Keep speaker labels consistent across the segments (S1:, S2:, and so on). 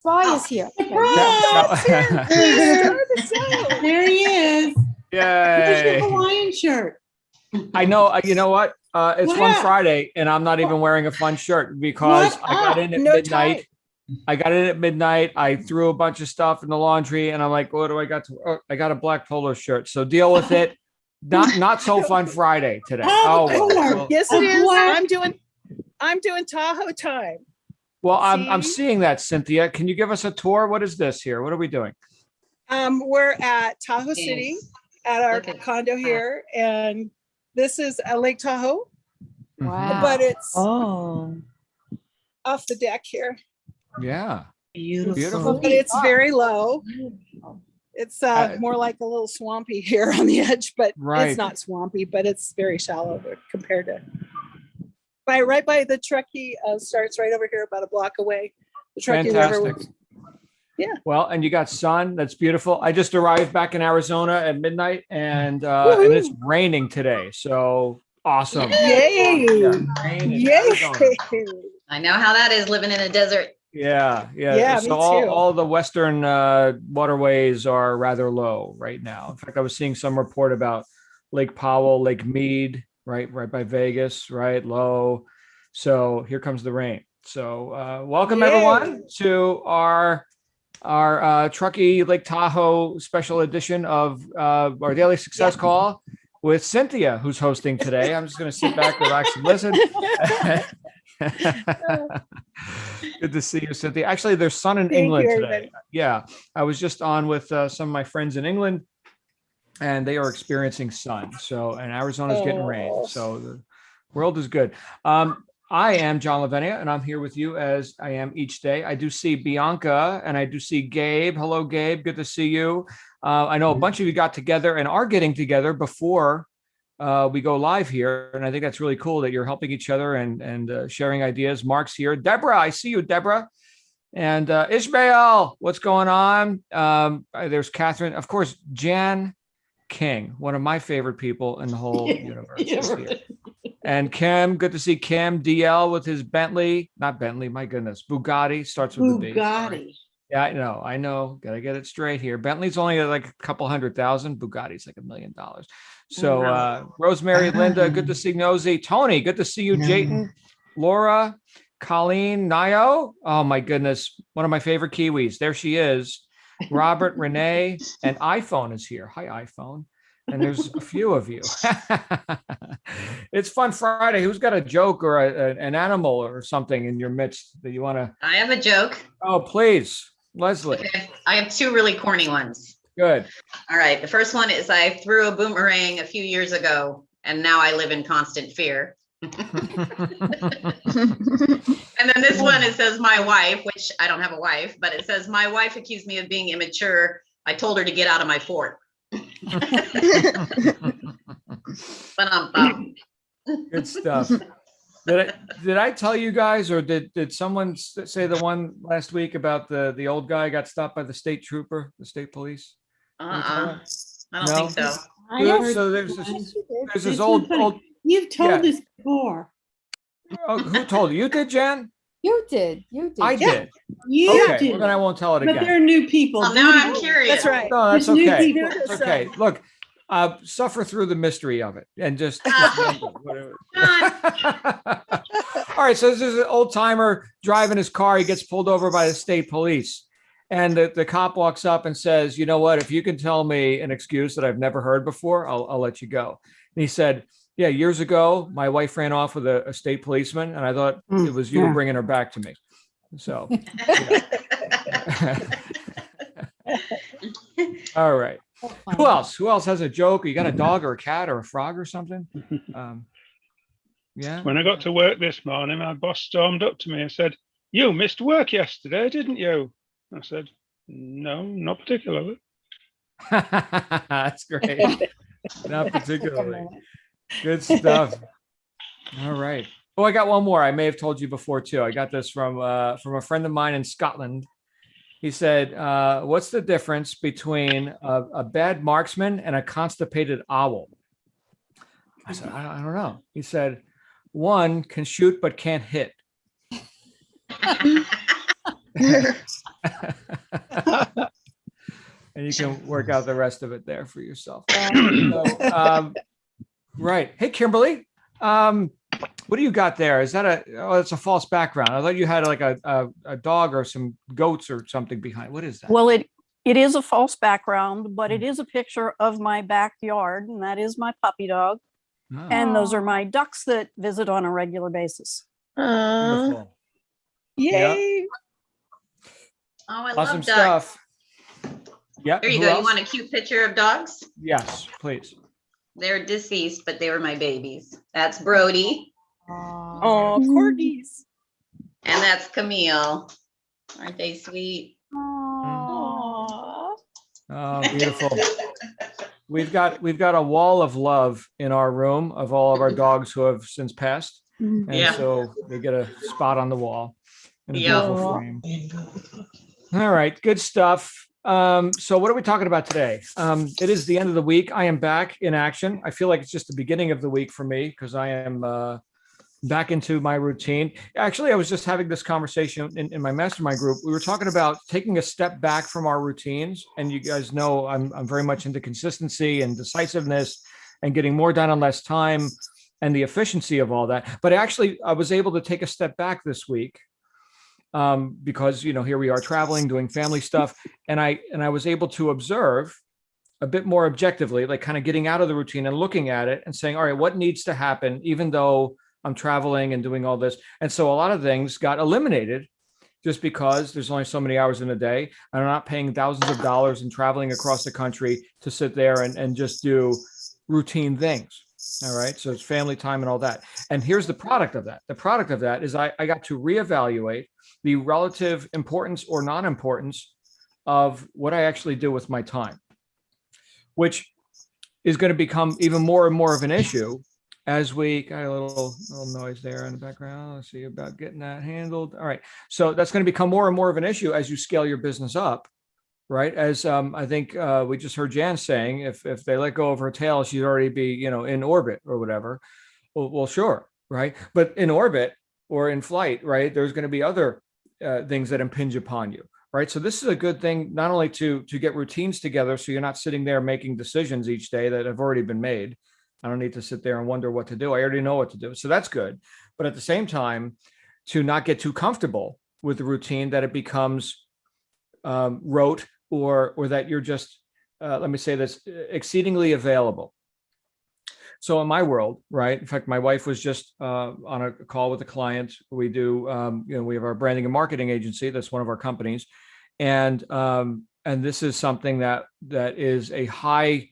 S1: Fly is here.
S2: There he is. Where's your
S3: Yay.
S2: Hawaiian shirt?
S3: I know. You know what? It's
S2: What
S3: Fun
S2: up?
S3: Friday, and I'm not even wearing a fun shirt because
S2: What
S3: I got
S2: up?
S3: in at
S1: No
S3: midnight.
S1: tie.
S3: I got in at midnight. I threw a bunch of stuff in the laundry, and I'm like, "What do I got to?" Oh, I got a black polo shirt. So deal with it. Not so fun Friday today.
S2: Oh,
S3: Oh
S2: Lord.
S3: well.
S4: Yes,
S2: A
S4: it is.
S2: black-
S4: I'm doing Tahoe time.
S3: Well, I'm
S4: See?
S3: seeing that, Cynthia. Can you give us a tour? What is this here? What are we doing?
S4: We're at Tahoe City at our
S5: Look at
S4: condo here, and this is Lake Tahoe,
S1: Wow.
S4: but it's
S2: Oh,
S4: off the deck here.
S3: Yeah.
S2: beautiful.
S4: But it's very low.
S1: Beautiful.
S4: It's more like a little swampy here on the edge, but
S3: Right.
S4: it's not swampy, but it's very shallow compared to right by the Truckee starts right over here about a block away. The Truckee River.
S3: Fantastic.
S4: Yeah.
S3: Well, and you got sun. That's beautiful. I just arrived back in Arizona at midnight, and it's raining today. So awesome.
S4: Yay!
S3: Yeah, rain in
S4: Yay!
S3: Arizona.
S5: I know how that is living in a desert.
S3: Yeah.
S4: Yeah,
S3: So
S4: me
S3: all,
S4: too.
S3: all the western waterways are rather low right now. In fact, I was seeing some report about Lake Powell, Lake Mead, right by Vegas, right low. So here comes the rain. So welcome
S4: Yay.
S3: everyone to our Truckee Lake Tahoe special edition of our Daily Success Call with Cynthia, who's hosting today. I'm just going to sit back, relax, and listen. Good to see you, Cynthia. Actually, there's sun in
S4: Thank you,
S3: England today.
S4: everybody.
S3: Yeah, I was just on with some of my friends in England, and they are experiencing sun. So, and Arizona's getting rain.
S4: Oh.
S3: So the world is good. I am John Lavenia, and I'm here with you as I am each day. I do see Bianca and I do see Gabe. Hello, Gabe. Good to see you. I know a bunch of you got together and are getting together before we go live here. And I think that's really cool that you're helping each other and sharing ideas. Mark's here. Deborah, I see you, Deborah. And Ishmael, what's going on? There's Catherine. Of course, Jan King, one of my favorite people in the whole universe. is here. And Kim, good to see Kim DL with his Bentley, not Bentley, my goodness, Bugatti starts with the B.
S2: Bugatti.
S3: Yeah, I know. Got to get it straight here. Bentley's only like a couple $100,000. Bugatti's like $1 million. So Rosemary, Linda, good to see Nosy. Tony, good to see you, Jayton. Laura, Colleen, Nio. Oh my goodness. One of my favorite Kiwis. There she is. Robert, Renee, and iPhone is here. Hi, iPhone. And there's a few of you. It's Fun Friday. Who's got a joke or an animal or something in your midst that you want to?
S5: I have a joke.
S3: Oh, please, Leslie.
S5: Okay. I have two really corny ones.
S3: Good.
S5: All right. The first one is I threw a boomerang a few years ago, and now I live in constant fear. And then this one, it says my wife, which I don't have a wife, but it says my wife accused me of being immature. I told her to get out of my fort.
S3: Good stuff. Did I tell you guys, or did someone say the one last week about the old guy got stopped by the state trooper, the state police?
S5: I don't
S3: No?
S5: think so.
S2: I
S3: Good.
S2: heard
S3: So there's
S2: that.
S3: this
S2: It's
S3: old.
S2: funny. You've told
S3: Yeah.
S2: this before.
S3: Oh, who told you? You did, Jan?
S1: You did. You did.
S3: I did.
S2: You
S3: Okay,
S2: did.
S3: well then I won't tell it
S2: But
S3: again.
S2: they're new people.
S5: Well, now I'm
S2: New-
S5: curious.
S4: That's right.
S3: No, that's
S2: There's new
S3: okay.
S2: people.
S3: It's okay. Look, suffer through the mystery of it and just whatever. All right, so this is an old timer driving his car. He gets pulled over by the state police. And the cop walks up and says, you know what, if you can tell me an excuse that I've never heard before, I'll let you go. And he said, yeah, years ago, my wife ran off with a state policeman, and I thought it was you
S2: yeah.
S3: bringing her back to me. So, yeah. All right. Who else? Who else has a joke? You got a dog or a cat or a frog or something? Yeah.
S6: When I got to work this morning, my boss stormed up to me and said, "You missed work yesterday, didn't you?" I said, "No, not particularly."
S3: That's great. Not particularly. Good stuff. All right. Oh, I got one more. I may have told you before too. I got this from a friend of mine in Scotland. He said, "What's the difference between a bad marksman and a constipated owl?" I said, I don't know. He said, "One can shoot but can't hit." And you can work out the rest of it there for yourself. So, right. Hey, Kimberly, what do you got there? Is that it's a false background. I thought you had like a dog or some goats or something behind. What is that?
S7: Well, it is a false background, but it is a picture of my backyard, and that is my puppy dog.
S3: Oh,
S7: And those are my ducks that visit on a regular basis.
S3: wonderful.
S4: Yay.
S5: Oh, I
S3: Awesome
S5: love dogs.
S3: stuff. Yeah.
S5: There you
S3: who
S5: go.
S3: else?
S5: You want a cute picture of dogs?
S3: Yes, please.
S5: They're deceased, but they were my babies. That's Brody.
S4: Oh, corgis.
S5: And that's Camille. Aren't they sweet?
S4: Aw.
S3: Oh, beautiful. We've got a wall of love in our room of all of our dogs who have since passed. And
S5: Yeah.
S3: so they get a spot on the wall in a
S5: Yeah.
S3: beautiful frame. All right, good stuff. So what are we talking about today? It is the end of the week. I am back in action. I feel like it's just the beginning of the week for me because I am back into my routine. Actually, I was just having this conversation in my mastermind group. We were talking about taking a step back from our routines. And you guys know I'm very much into consistency and decisiveness and getting more done in less time and the efficiency of all that. But actually, I was able to take a step back this week because, here we are traveling, doing family stuff. And I was able to observe a bit more objectively, like kind of getting out of the routine and looking at it and saying, all right, what needs to happen, even though I'm traveling and doing all this. And so a lot of things got eliminated just because there's only so many hours in a day. And I'm not paying thousands of dollars and traveling across the country to sit there and just do routine things. All right. So it's family time and all that. And here's the product of that. The product of that is I got to reevaluate the relative importance or non-importance of what I actually do with my time, which is going to become even more and more of an issue as we got a little noise there in the background. Let's see about getting that handled. All right. So that's going to become more and more of an issue as you scale your business up, right? As I think we just heard Jan saying, if they let go of her tail, she'd already be, in orbit or whatever. Well, sure. Right. But in orbit or in flight, right, there's going to be other things that impinge upon you. Right. So this is a good thing, not only to get routines together, so you're not sitting there making decisions each day that have already been made. I don't need to sit there and wonder what to do. I already know what to do. So that's good. But at the same time, to not get too comfortable with the routine that it becomes rote or that you're just, let me say this, exceedingly available. So in my world, right? In fact, my wife was just on a call with a client. We do, we have our branding and marketing agency. That's one of our companies. And this is something that is a high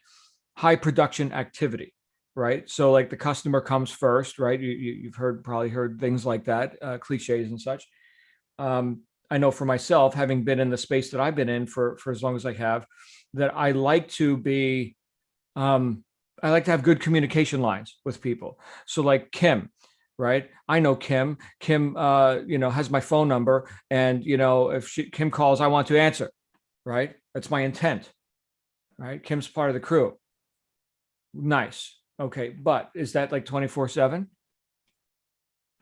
S3: production activity. Right. So like the customer comes first, right? You've probably heard things like that, cliches and such. I know for myself, having been in the space that I've been in for as long as I have, that I like to be, I like to have good communication lines with people. So like Kim, right? I know Kim. Kim, has my phone number, and if Kim calls, I want to answer. Right? That's my intent. Right? Kim's part of the crew. Nice. Okay, but is that like 24/7?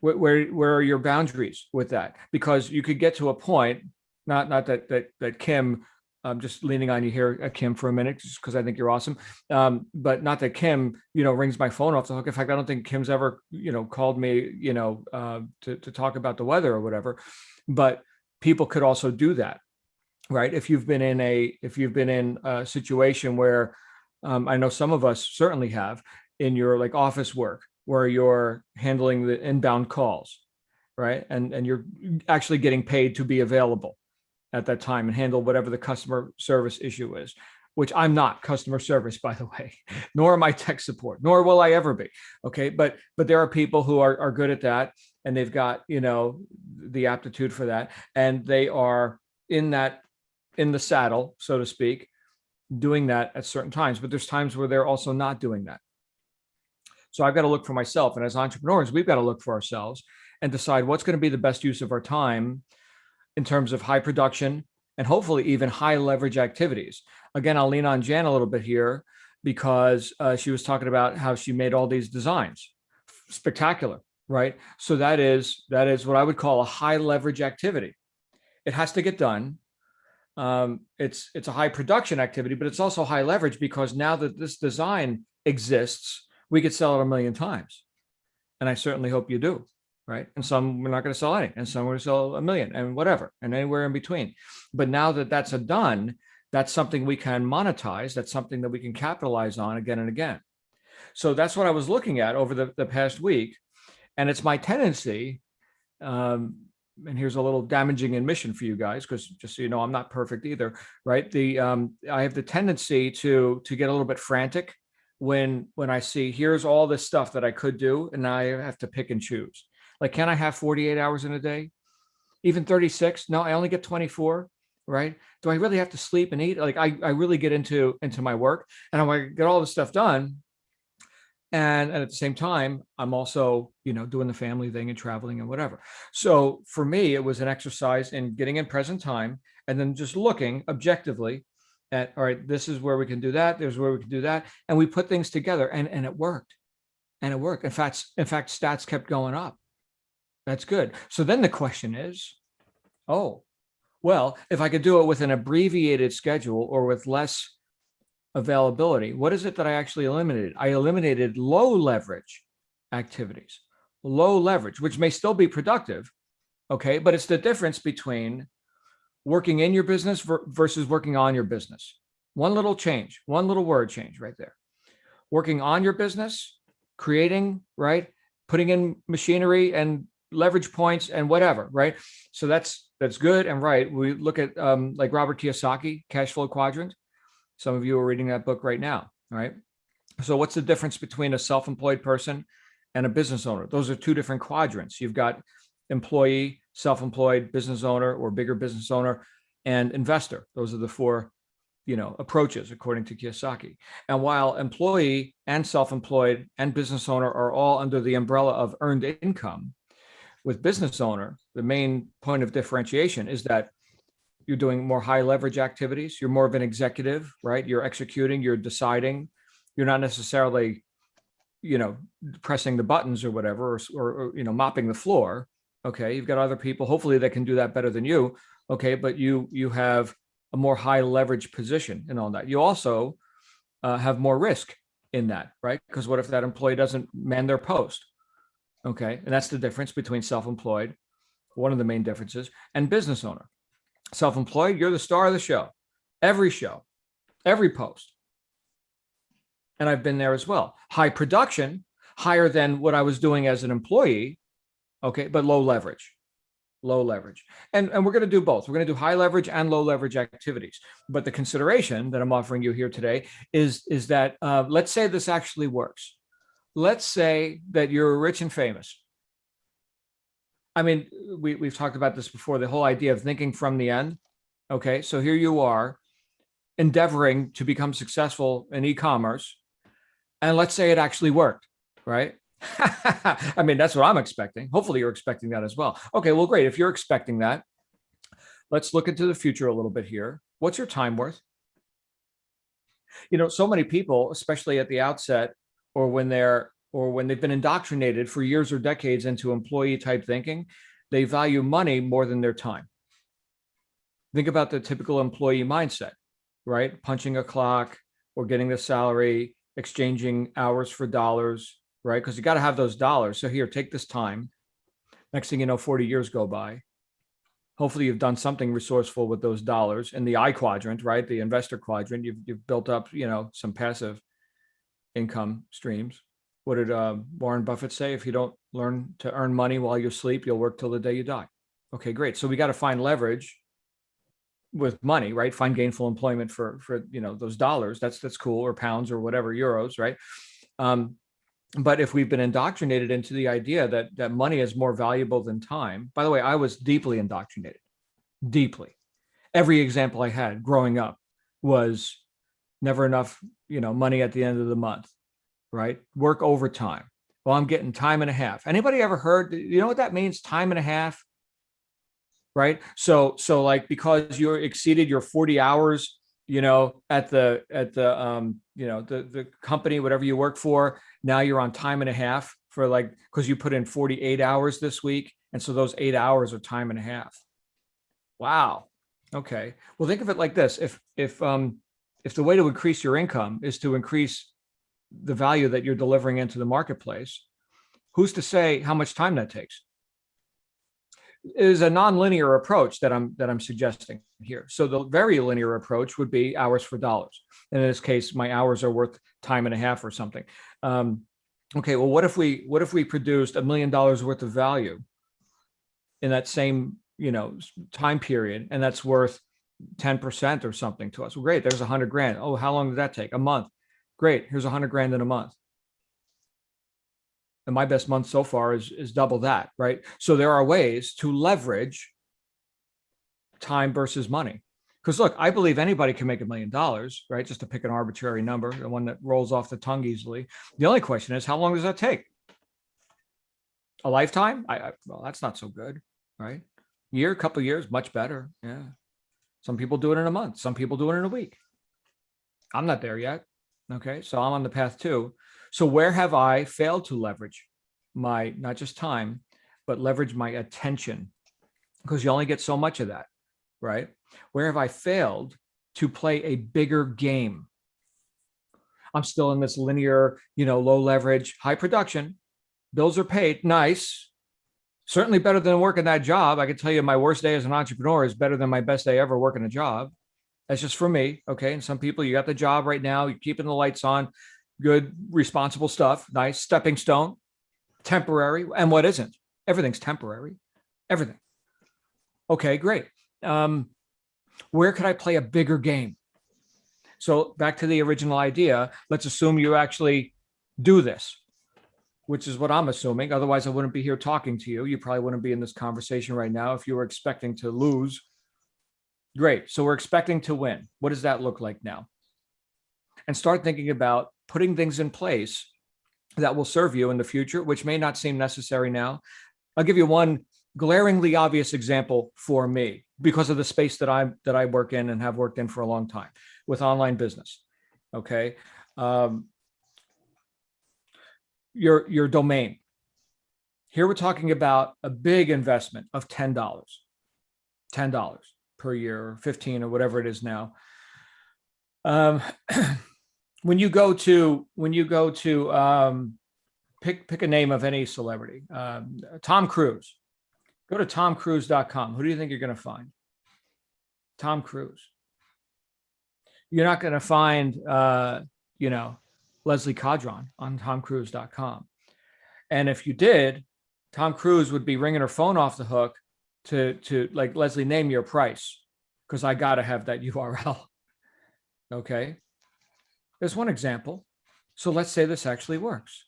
S3: Where are your boundaries with that? Because you could get to a point, not that Kim, I'm just leaning on you here, Kim, for a minute, just because I think you're awesome. But not that Kim, rings my phone off the hook. In fact, I don't think Kim's ever, called me, to talk about the weather or whatever. But people could also do that, right? If you've been in a situation where I know some of us certainly have in your like office work where you're handling the inbound calls, right? And you're actually getting paid to be available at that time and handle whatever the customer service issue is, which I'm not customer service, by the way, nor am I tech support, nor will I ever be. Okay. But there are people who are good at that, and they've got, the aptitude for that. And they are in the saddle, so to speak, doing that at certain times, but there's times where they're also not doing that. So I've got to look for myself. And as entrepreneurs, we've got to look for ourselves and decide what's going to be the best use of our time in terms of high production and hopefully even high leverage activities. Again, I'll lean on Jan a little bit here because she was talking about how she made all these designs. Spectacular, right? So that is what I would call a high leverage activity. It has to get done. It's a high production activity, but it's also high leverage because now that this design exists, we could sell it a million times. And I certainly hope you do, right? And some we're not going to sell any, and some we're going to sell a million, and whatever, and anywhere in between. But now that that's done, that's something we can monetize. That's something that we can capitalize on again and again. So that's what I was looking at over the past week. And it's my tendency, and here's a little damaging admission for you guys, because just so you know, I'm not perfect either, right? I have the tendency to get a little bit frantic when I see here's all this stuff that I could do, and I have to pick and choose. Like, can I have 48 hours in a day? Even 36? No, I only get 24, right? Do I really have to sleep and eat? Like, I really get into my work, and I want to get all this stuff done. And at the same time, I'm also, doing the family thing and traveling and whatever. So for me, it was an exercise in getting in present time and then just looking objectively at, all right, this is where we can do that. There's where we can do that. And we put things together, and it worked. And it worked. In fact, stats kept going up. That's good. So then the question is, oh, well, if I could do it with an abbreviated schedule or with less availability, what is it that I actually eliminated? I eliminated low leverage activities, low leverage, which may still be productive. Okay. But it's the difference between working in your business versus working on your business. One little change, one little word change right there. Working on your business, creating, right? Putting in machinery and leverage points and whatever, right? So that's good and right. We look at like Robert Kiyosaki, Cash Flow Quadrant. Some of you are reading that book right now, right? So what's the difference between a self-employed person and a business owner? Those are two different quadrants. You've got employee, self-employed, business owner, or bigger business owner, and investor. Those are the four, approaches according to Kiyosaki. And while employee and self-employed and business owner are all under the umbrella of earned income, with business owner, the main point of differentiation is that you're doing more high leverage activities. You're more of an executive, right? You're executing, you're deciding. You're not necessarily, pressing the buttons or whatever, or mopping the floor. Okay. You've got other people, hopefully that can do that better than you. Okay. But you have a more high leverage position and all that. You also have more risk in that, right? Because what if that employee doesn't man their post? Okay. And that's the difference between self-employed, one of the main differences, and business owner. Self-employed, you're the star of the show, every post. And I've been there as well. High production, higher than what I was doing as an employee. Okay. But low leverage. And we're going to do both. We're going to do high leverage and low leverage activities. But the consideration that I'm offering you here today is that let's say this actually works. Let's say that you're rich and famous. I mean, we've talked about this before, the whole idea of thinking from the end. Okay, so here you are endeavoring to become successful in e-commerce. And let's say it actually worked, right? I mean, that's what I'm expecting. Hopefully you're expecting that as well. Okay, well, great. If you're expecting that, let's look into the future a little bit here. What's your time worth? So many people, especially at the outset, or when they've been indoctrinated for years or decades into employee type thinking, they value money more than their time. Think about the typical employee mindset, right? Punching a clock or getting the salary, exchanging hours for dollars, right? Because you got to have those dollars. So here, take this time. Next thing you know, 40 years go by. Hopefully you've done something resourceful with those dollars. In the I quadrant, right? The investor quadrant, you've built up, some passive income streams. What did Warren Buffett say? If you don't learn to earn money while you sleep, you'll work till the day you die. Okay, great. So we got to find leverage with money, right? Find gainful employment for those dollars. That's cool, or pounds or whatever, euros, right? But if we've been indoctrinated into the idea that money is more valuable than time, by the way, I was deeply indoctrinated, deeply. Every example I had growing up was never enough, money at the end of the month, right? Work overtime. Well, I'm getting time and a half. Anybody ever heard, you know what that means? Time and a half, right? So like, because you exceeded your 40 hours, at the company, whatever you work for, now you're on time and a half for because you put in 48 hours this week. And so those 8 hours are time and a half. Wow. Okay. Well, think of it like this. If the way to increase your income is to increase the value that you're delivering into the marketplace, who's to say how much time that takes? It is a nonlinear approach that I'm suggesting here. So the very linear approach would be hours for dollars. And in this case, my hours are worth time and a half or something. Okay, well, what if we produced $1 million worth of value in that same time period, and that's worth 10% or something to us? Well, great, there's 100 grand. Oh, how long did that take? A month. Great, here's 100 grand in a month. And my best month so far is double that, right? So there are ways to leverage time versus money. Because look, I believe anybody can make $1 million, right? Just to pick an arbitrary number, the one that rolls off the tongue easily. The only question is, how long does that take? A lifetime? Well, that's not so good, right? Year, couple of years, much better. Yeah. Some people do it in a month. Some people do it in a week. I'm not there yet. Okay. So I'm on the path too. So where have I failed to leverage my, not just time, but leverage my attention? Because you only get so much of that, right? Where have I failed to play a bigger game? I'm still in this linear, low leverage, high production. Bills are paid. Nice. Certainly better than working that job. I can tell you my worst day as an entrepreneur is better than my best day ever working a job. That's just for me. Okay. And some people, you got the job right now, you're keeping the lights on, good, responsible stuff. Nice. Stepping stone, temporary. And what isn't? Everything's temporary. Everything. Okay, great. Where could I play a bigger game? So back to the original idea, let's assume you actually do this, which is what I'm assuming. Otherwise, I wouldn't be here talking to you. You probably wouldn't be in this conversation right now if you were expecting to lose. Great. So we're expecting to win. What does that look like now? And start thinking about putting things in place that will serve you in the future, which may not seem necessary now. I'll give you one glaringly obvious example for me because of the space that I work in and have worked in for a long time with online business. Okay. Your domain. Here we're talking about a big investment of $10 per year, or 15 or whatever it is now. When you go to pick a name of any celebrity, Tom Cruise. Go to tomcruise.com. Who do you think you're going to find? Tom Cruise. You're not going to find, Leslie Cadron on tomcruise.com. And if you did, Tom Cruise would be ringing her phone off the hook to like, Leslie, name your price, because I got to have that URL. Okay. There's one example. So let's say this actually works.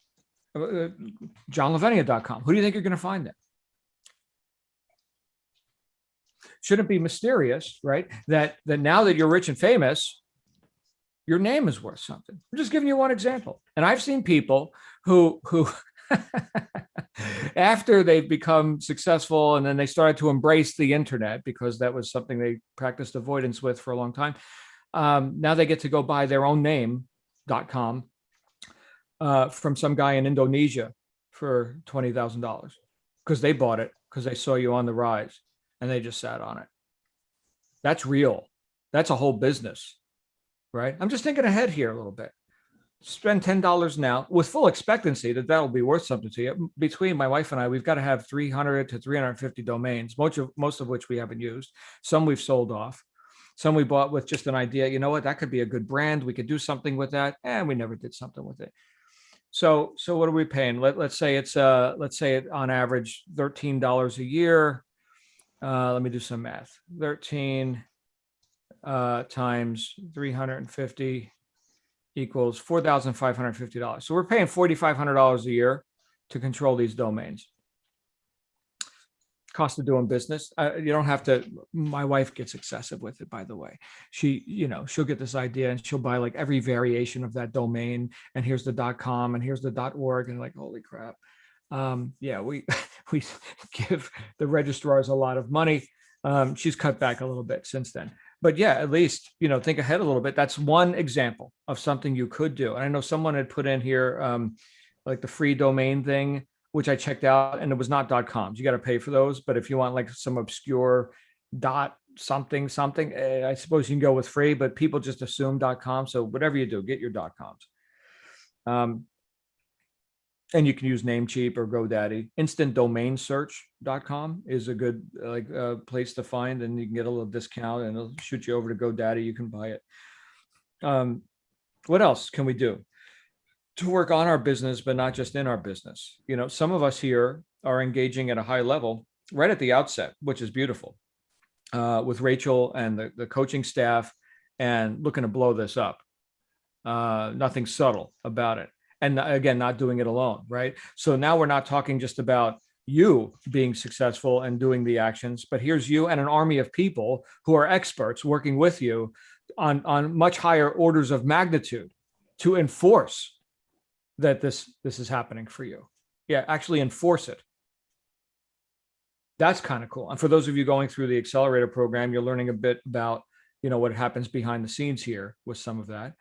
S3: JohnLavinia.com. Who do you think you're going to find there? Shouldn't be mysterious, right? That now that you're rich and famous, your name is worth something. I'm just giving you one example. And I've seen people who after they've become successful and then they started to embrace the internet because that was something they practiced avoidance with for a long time. Now they get to go buy their own name.com from some guy in Indonesia for $20,000 because they bought it because they saw you on the rise and they just sat on it. That's real. That's a whole business, right? I'm just thinking ahead here a little bit. Spend $10 now with full expectancy that that'll be worth something to you. Between my wife and I, we've got to have 300 to 350 domains, most of which we haven't used. Some we've sold off. Some we bought with just an idea, you know what, that could be a good brand. We could do something with that. And we never did something with it. So what are we paying? Let's say it's on average $13 a year. Let me do some math. 13 times 350 equals $4,550. So we're paying $4,500 a year to control these domains. Cost of doing business. You don't have to. My wife gets excessive with it, by the way. She'll get this idea and she'll buy like every variation of that domain. And here's the .com and here's the .org and like, holy crap. We give the registrars a lot of money. She's cut back a little bit since then. But yeah, at least, think ahead a little bit. That's one example of something you could do. And I know someone had put in here like the free domain thing, which I checked out, and it was not .coms. You got to pay for those. But if you want like some obscure something. I suppose you can go with free, but people just assume .com. So whatever you do, get your .coms. And you can use Namecheap or GoDaddy. Instantdomainsearch.com is a good place to find, and you can get a little discount and it'll shoot you over to GoDaddy. You can buy it. What else can we do to work on our business, but not just in our business? You know, some of us here are engaging at a high level right at the outset, which is beautiful, with Rachel and the coaching staff, and looking to blow this up. Nothing subtle about it. And again, not doing it alone, right? So now we're not talking just about you being successful and doing the actions, but here's you and an army of people who are experts working with you on much higher orders of magnitude to enforce that this is happening for you. Yeah, actually enforce it. That's kind of cool. And for those of you going through the accelerator program, you're learning a bit about, you know, what happens behind the scenes here with some of that.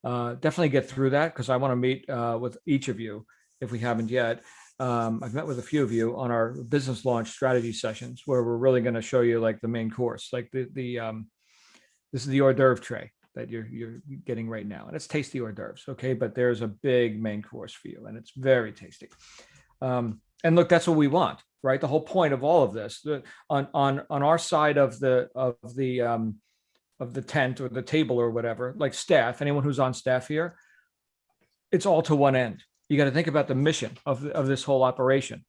S3: Definitely get through that, because I want to meet with each of you if we haven't yet. I've met with a few of you on our business launch strategy sessions, where we're really going to show you like the main course, like this is the hors d'oeuvre tray that you're getting right now, and it's tasty hors d'oeuvres, okay? But there's a big main course for you, and it's very tasty. And look, that's what we want, right? The whole point of all of this, on our side of the tent or the table or whatever, like staff, anyone who's on staff here, it's all to one end. You got to think about the mission of this whole operation.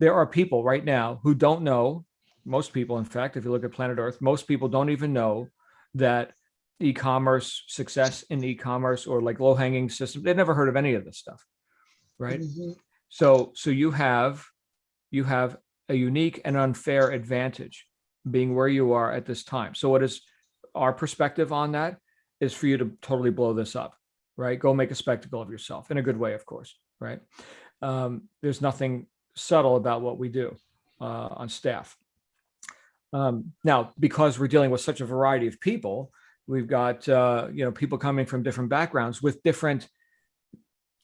S3: There are people right now who don't know, most people, in fact, if you look at planet Earth, most people don't even know that e-commerce, success in e-commerce, or like low-hanging systems, they've never heard of any of this stuff, right? Mm-hmm. So you have a unique and unfair advantage being where you are at this time. So what is our perspective on that is for you to totally blow this up, right? Go make a spectacle of yourself, in a good way, of course, right? There's nothing subtle about what we do on staff. Now, because we're dealing with such a variety of people, we've got people coming from different backgrounds with different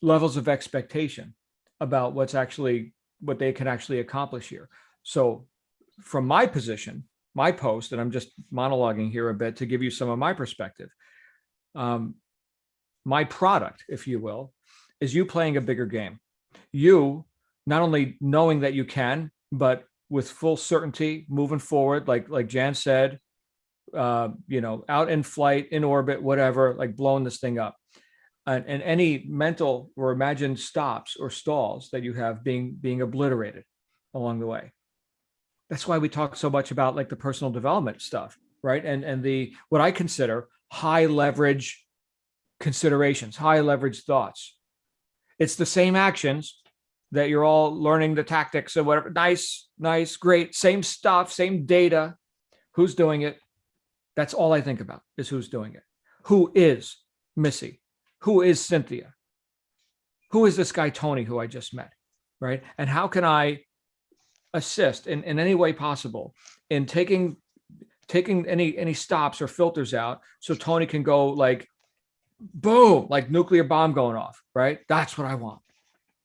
S3: levels of expectation about what they can actually accomplish here. So from my position, my post, and I'm just monologuing here a bit to give you some of my perspective. My product, if you will, is you playing a bigger game. You not only knowing that you can, but with full certainty moving forward, like Jan said, out in flight, in orbit, whatever, like blowing this thing up. And any mental or imagined stops or stalls that you have being obliterated along the way. That's why we talk so much about like the personal development stuff, right? And the what I consider high leverage considerations, high leverage thoughts. It's the same actions that you're all learning the tactics and whatever. Nice, great, same stuff, same data. Who's doing it? That's all I think about, is who's doing it. Who is Missy? Who is Cynthia? Who is this guy Tony who I just met, right? And how can I assist in any way possible in taking any stops or filters out so Tony can go like boom, like nuclear bomb going off, right? That's what I want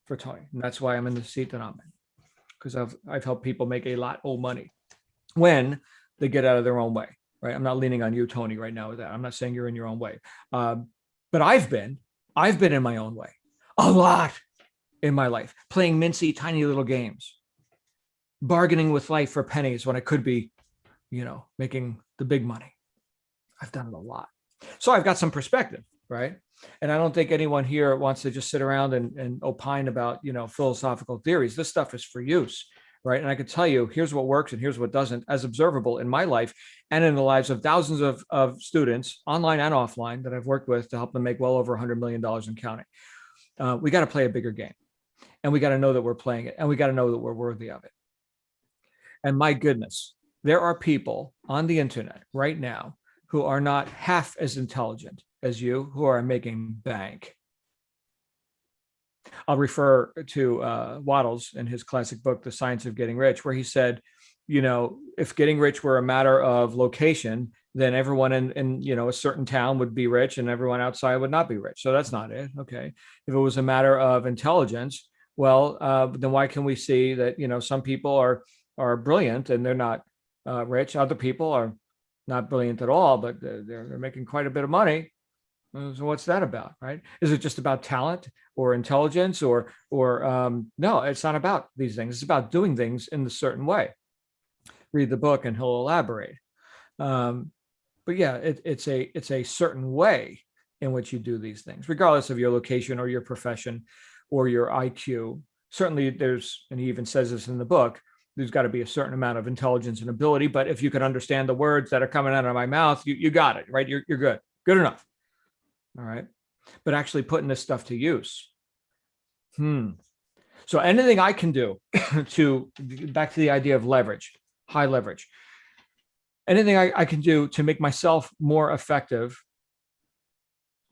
S3: for Tony. And that's why I'm in the seat that I'm in, because I've helped people make a lot of money when they get out of their own way, right? I'm not leaning on you, Tony, right now with that. I'm not saying you're in your own way. But I've been in my own way a lot in my life, playing mincy, tiny little games, bargaining with life for pennies when I could be, making the big money. I've done it a lot. So I've got some perspective, right? And I don't think anyone here wants to just sit around and opine about, philosophical theories. This stuff is for use, right? And I could tell you, here's what works and here's what doesn't, as observable in my life and in the lives of thousands of students, online and offline, that I've worked with to help them make well over $100 million and counting. We got to play a bigger game, and we got to know that we're playing it, and we got to know that we're worthy of it. And my goodness, there are people on the internet right now who are not half as intelligent as you, who are making bank. I'll refer to Waddles in his classic book, The Science of Getting Rich, where he said, if getting rich were a matter of location, then everyone in a certain town would be rich and everyone outside would not be rich. So that's not it. Okay. If it was a matter of intelligence, well, then why can we see that, some people are brilliant and they're not rich. Other people are not brilliant at all, but they're making quite a bit of money. So what's that about, right? Is it just about talent or intelligence or no, it's not about these things. It's about doing things in a certain way. Read the book and he'll elaborate. But yeah, it's a certain way in which you do these things, regardless of your location or your profession or your IQ. Certainly and he even says this in the book, there's got to be a certain amount of intelligence and ability, but if you can understand the words that are coming out of my mouth, you got it, right? You're good enough. All right. But actually putting this stuff to use. So anything I can do to, back to the idea of leverage, high leverage, anything I can do to make myself more effective,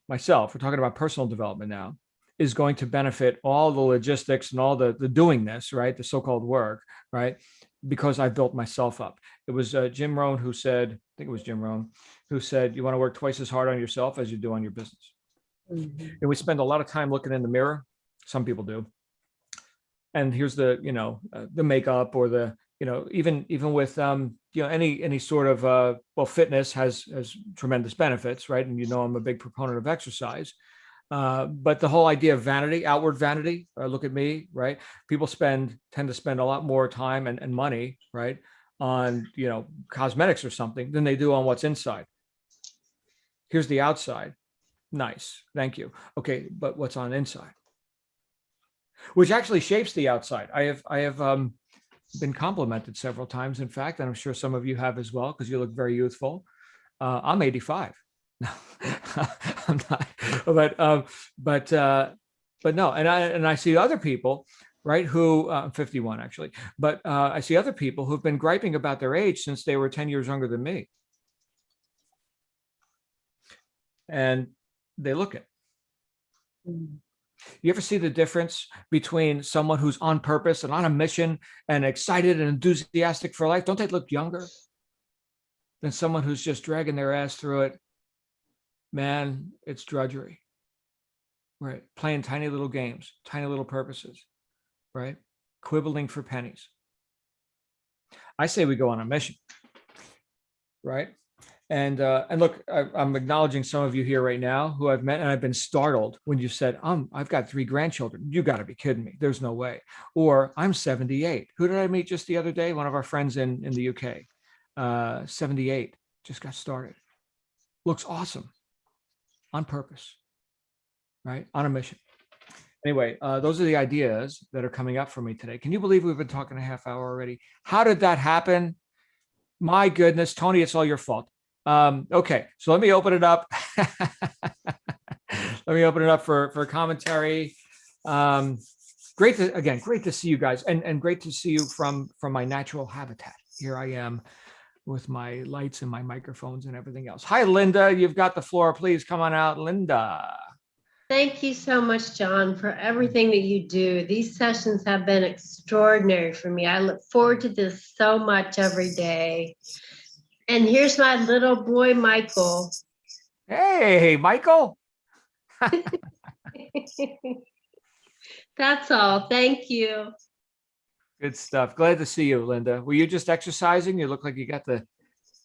S3: we're talking about personal development now, is going to benefit all the logistics and all the doing this, right? The so-called work, right? Because I built myself up. It was Jim Rohn who said, I think it was Jim Rohn, who said, you want to work twice as hard on yourself as you do on your business. And we spend a lot of time looking in the mirror. Some people do. And here's the makeup or the, even with, any sort of, fitness has tremendous benefits, right? And I'm a big proponent of exercise. But the whole idea of vanity, outward vanity, look at me, right? People tend to spend a lot more time and money, right, on, cosmetics or something than they do on what's inside. Here's the outside. Nice. Thank you. Okay. But what's on inside? Which actually shapes the outside. I have been complimented several times, in fact, and I'm sure some of you have as well, because you look very youthful. I'm 85. No, I'm not. But no. And I see other people, right, who I'm 51 actually, but I see other people who've been griping about their age since they were 10 years younger than me. And they look it. You ever see the difference between someone who's on purpose and on a mission and excited and enthusiastic for life? Don't they look younger than someone who's just dragging their ass through it? Man, it's drudgery, right? Playing tiny little games, tiny little purposes, right? Quibbling for pennies. I say we go on a mission, right? And look, I'm acknowledging some of you here right now who I've met, and I've been startled when you said, I've got 3 grandchildren. You got to be kidding me. There's no way. Or I'm 78. Who did I meet just the other day? One of our friends in the UK, 78, just got started. Looks awesome. On purpose, right? On a mission. Anyway, those are the ideas that are coming up for me today. Can you believe we've been talking a half hour already? How did that happen? My goodness, Tony, it's all your fault. Okay, so let me open it up. Let me open it up for commentary. Great to see you guys, and great to see you from my natural habitat. Here I am with my lights and my microphones and everything else. Hi, Linda, you've got the floor. Please come on out, Linda.
S8: Thank you so much, John, for everything that you do. These sessions have been extraordinary for me. I look forward to this so much every day. And here's my little boy, Michael.
S3: Hey, Michael.
S8: That's all. Thank you.
S3: Good stuff. Glad to see you, Linda. Were you just exercising? You look like you got the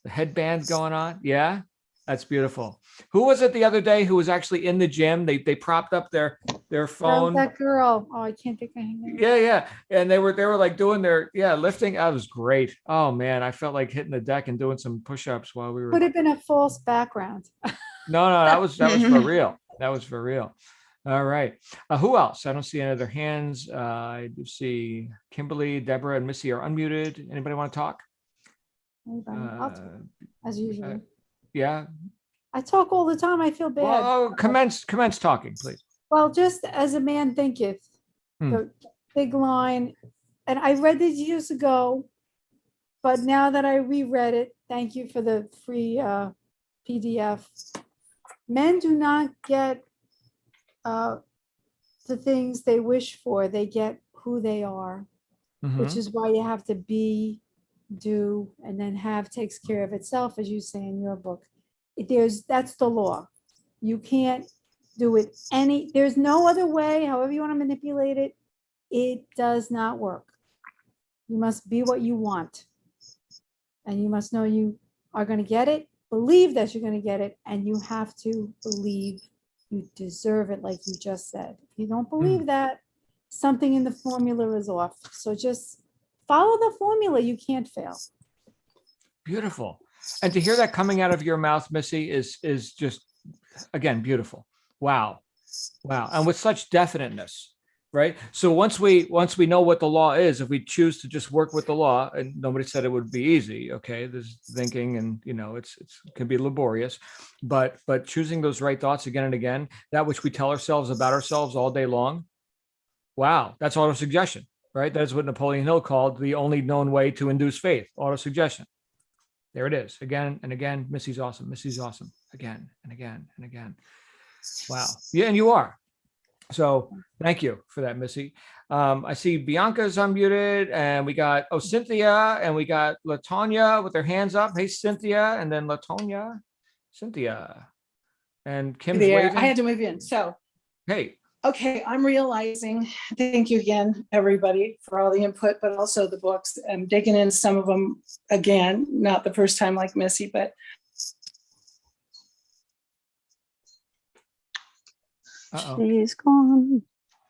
S3: headband going on. Yeah, that's beautiful. Who was it the other day who was actually in the gym? They propped up their phone.
S1: That girl. Oh, I can't think of her name.
S3: Yeah. And they were like doing their lifting. That was great. Oh man, I felt like hitting the deck and doing some push-ups while we were.
S1: Would have been a false background.
S3: No, that was for real. That was for real. All right. Who else? I don't see any other hands. I do see Kimberly, Deborah, and Missy are unmuted. Anybody want to talk?
S1: I'll talk, as usual.
S3: Yeah.
S1: I talk all the time. I feel bad.
S3: Well, commence talking, please.
S1: Well, just as a man thinketh, the big line, and I read this years ago, but now that I reread it, thank you for the free PDF. Men do not get the things they wish for, they get who they are, which is why you have to be, do, and then have takes care of itself, as you say in your book. That's the law. You can't do it there's no other way, however you want to manipulate it. It does not work. You must be what you want. and you must know you are going to get it, believe that you're going to get it, and you have to believe you deserve it, like you just said. If you don't believe that, something in the formula is off. So just follow the formula. You can't fail.
S3: Beautiful. And to hear that coming out of your mouth, Missy, is just, again, beautiful. Wow. Wow. And with such definiteness, right? So once we know what the law is, if we choose to just work with the law, and nobody said it would be easy, okay, there's thinking, and it can be laborious, but choosing those right thoughts again and again, that which we tell ourselves about ourselves all day long. Wow, that's autosuggestion, right? That's what Napoleon Hill called the only known way to induce faith, autosuggestion. There it is, again and again. Missy's awesome. Missy's awesome. Again and again and again. Wow. Yeah, and you are. So thank you for that, Missy. I see Bianca's unmuted, and we got Cynthia, and we got LaTonya with their hands up. Hey, Cynthia, and then LaTonya, Cynthia, and Kim's waving.
S4: I had to move in. So
S3: hey.
S4: Okay, I'm realizing, thank you again, everybody, for all the input, but also the books. I'm digging in some of them again, not the first time like Missy, but.
S7: She's gone.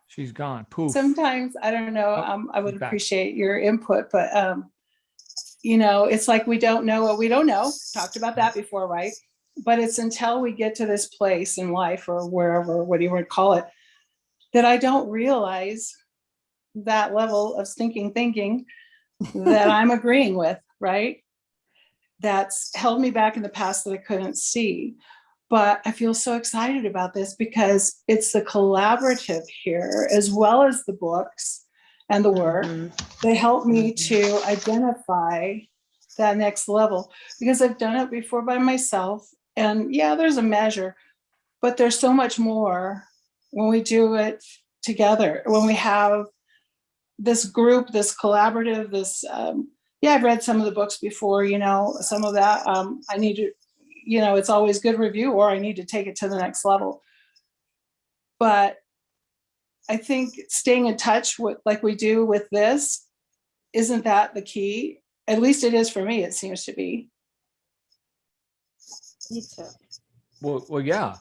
S3: She's gone. Poof.
S4: Sometimes, I don't know, I would
S3: back.
S4: appreciate your input, but, it's like we don't know what we don't know. Talked about that before, right? But it's until we get to this place in life or wherever, what do you want to call it, that I don't realize that level of stinking thinking that I'm agreeing with, right? That's held me back in the past that I couldn't see. But I feel so excited about this because it's the collaborative here, as well as the books and the work. They help me to identify that next level, because I've done it before by myself. And yeah, there's a measure, but there's so much more when we do it together, when we have this group, this collaborative, this, I've read some of the books before, some of that, I need to, it's always good review, or I need to take it to the next level. But I think staying in touch with, like we do with this, isn't that the key? At least it is for me, it seems to be.
S1: Me too.
S3: Well, yeah.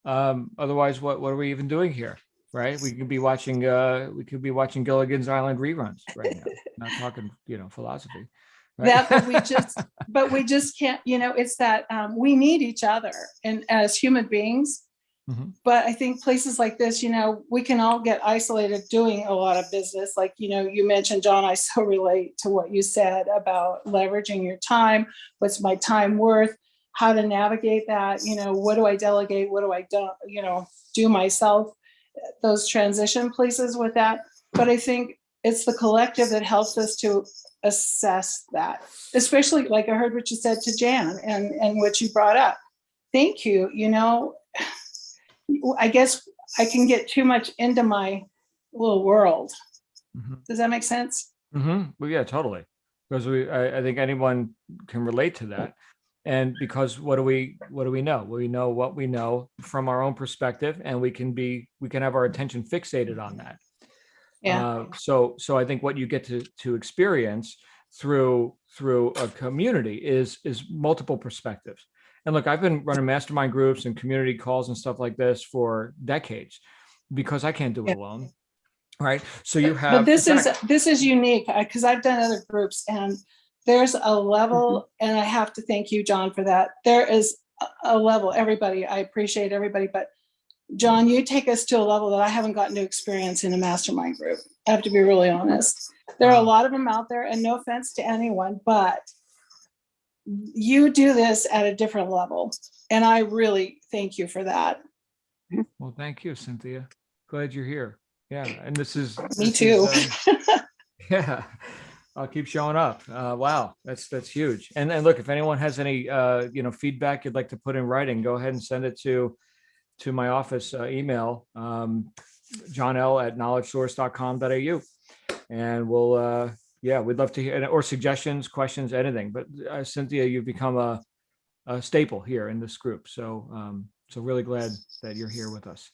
S3: Otherwise, what are we even doing here, right? We could be watching Gilligan's Island reruns right now, not talking philosophy, right?
S4: That but we just can't, it's that we need each other and as human beings. But I think places like this, we can all get isolated doing a lot of business, like you mentioned, John. I so relate to what you said about leveraging your time. What's my time worth? How to navigate that, what do I delegate? What do I do myself? Those transition places with that. But I think it's the collective that helps us to assess that, especially like I heard what you said to Jan and what you brought up. Thank you. I guess I can get too much into my little world. Does that make sense?
S3: Well, yeah, totally. Because I think anyone can relate to that. And because what do we know? We know what we know from our own perspective, and we can have our attention fixated on that.
S4: Yeah.
S3: So I think what you get to experience through a community is multiple perspectives. And look, I've been running mastermind groups and community calls and stuff like this for decades because I can't do it alone. Right. So you have.
S4: But this is unique because I've done other groups and there's a level, and I have to thank you, John, for that. There is a level, everybody, I appreciate everybody, but John, you take us to a level that I haven't gotten to experience in a mastermind group. I have to be really honest. There are a lot of them out there, and no offense to anyone, but you do this at a different level. And I really thank you for that.
S3: Well, thank you, Cynthia. Glad you're here. Yeah. And this is
S4: me too.
S3: Yeah. I'll keep showing up. Wow, that's huge. And look, if anyone has any feedback you'd like to put in writing, go ahead and send it to my office email, johnl@knowledgesource.com.au, and we'll we'd love to hear, or suggestions, questions, anything. But Cynthia, you've become a staple here in this group, so really glad that you're here with us.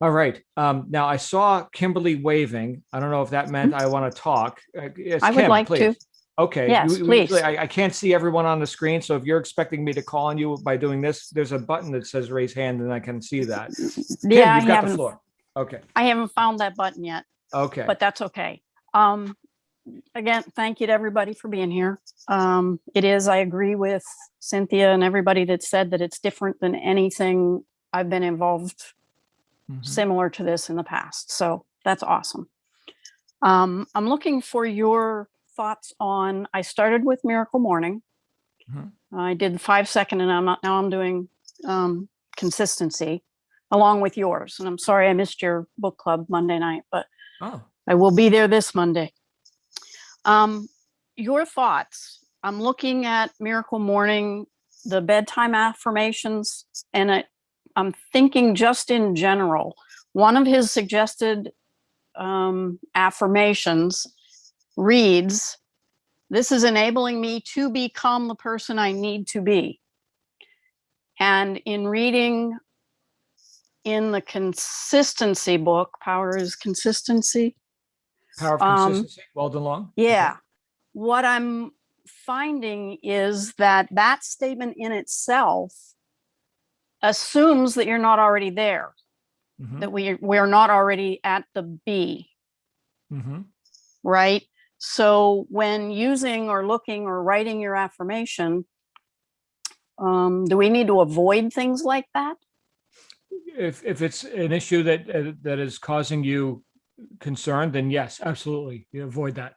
S3: All right. Now I saw Kimberly waving. I don't know if that meant I want to talk. Yes,
S7: I would like to.
S3: Okay.
S7: Yes, please.
S3: Usually I can't see everyone on the screen. So if you're expecting me to call on you by doing this, there's a button that says raise hand and I can see that.
S7: Yeah,
S3: Kim, you've got the floor. Okay.
S7: I haven't found that button yet,
S3: Okay.
S7: but that's okay. Again, thank you to everybody for being here. I agree with Cynthia and everybody that said that it's different than anything I've been involved similar to this in the past. So that's awesome. I'm looking for your thoughts on, I started with Miracle Morning. I did 5 second and now I'm doing consistency along with yours. And I'm sorry I missed your book club Monday night, but I will be there this Monday. Your thoughts. I'm looking at Miracle Morning, the bedtime affirmations, and I'm thinking just in general, one of his suggested affirmations reads, "This is enabling me to become the person I need to be." And in reading in the consistency book, Power is Consistency.
S3: Power of Consistency, Weldon Long.
S7: Yeah.
S3: Okay.
S7: What I'm finding is that that statement in itself assumes that you're not already there, that we're not already at the B. Right? So when using or looking or writing your affirmation, do we need to avoid things like that?
S3: If it's an issue that is causing you concern, then yes, absolutely, you avoid that.